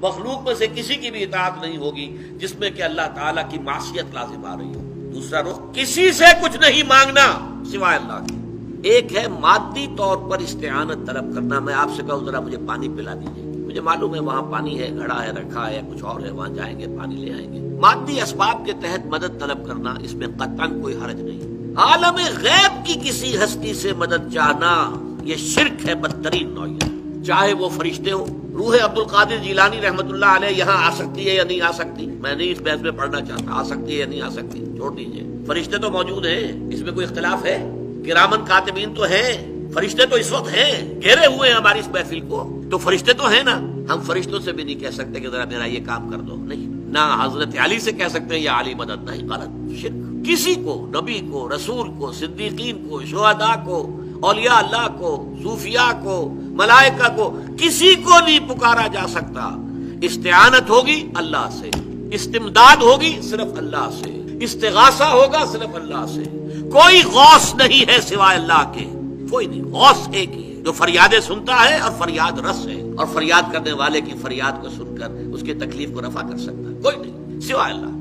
مخلوق میں سے کسی کی بھی اطاعت نہیں ہوگی جس میں کہ اللہ تعالیٰ کی معصیت لازم آ رہی ہو۔ دوسرا رخ، کسی سے کچھ نہیں مانگنا سوائے اللہ کے۔ ایک ہے مادی طور پر استعانت طلب کرنا، میں آپ سے کہوں ذرا مجھے پانی پلا دیجیے، مجھے معلوم ہے وہاں پانی ہے، گھڑا ہے، رکھا ہے، کچھ اور ہے، وہاں جائیں گے پانی لے آئیں گے۔ مادی اسباب کے تحت مدد طلب کرنا، اس میں قطعاً کوئی حرج نہیں۔ عالم غیب کی کسی ہستی سے مدد چاہنا یہ شرک ہے بدترین نوعیت، چاہے وہ فرشتے ہوں۔ روح عبد القادر جیلانی رحمت اللہ علیہ یہاں آ سکتی ہے یا نہیں آ سکتی، میں نہیں اس بحث میں پڑھنا چاہتا، آ سکتی ہے یا نہیں آ سکتی، چھوڑ دیجئے۔ فرشتے تو موجود ہیں، اس میں کوئی اختلاف ہے؟ کرامن کاتبین تو ہیں، فرشتے تو اس وقت ہیں، گھیرے ہوئے ہیں ہماری اس محفل کو، تو فرشتے تو ہیں نا۔ ہم فرشتوں سے بھی نہیں کہہ سکتے کہ ذرا میرا یہ کام کر دو، نہیں۔ نہ حضرت علی سے کہہ سکتے ہیں یا علی مدد، نہیں، غلط، شرک۔ کسی کو، نبی کو، رسول کو، صدیقین کو، شہداء کو، اولیاء اللہ کو، صوفیاء کو، ملائکہ کو، کسی کو نہیں پکارا جا سکتا۔ استعانت ہوگی اللہ سے، استمداد ہوگی صرف اللہ سے، استغاثہ ہوگا صرف اللہ سے۔ کوئی غوث نہیں ہے سوائے اللہ کے، کوئی نہیں، غوث ایک ہی ہے جو فریادیں سنتا ہے اور فریاد رس ہے، اور فریاد کرنے والے کی فریاد کو سن کر اس کی تکلیف کو رفع کر سکتا ہے، کوئی نہیں سوائے اللہ۔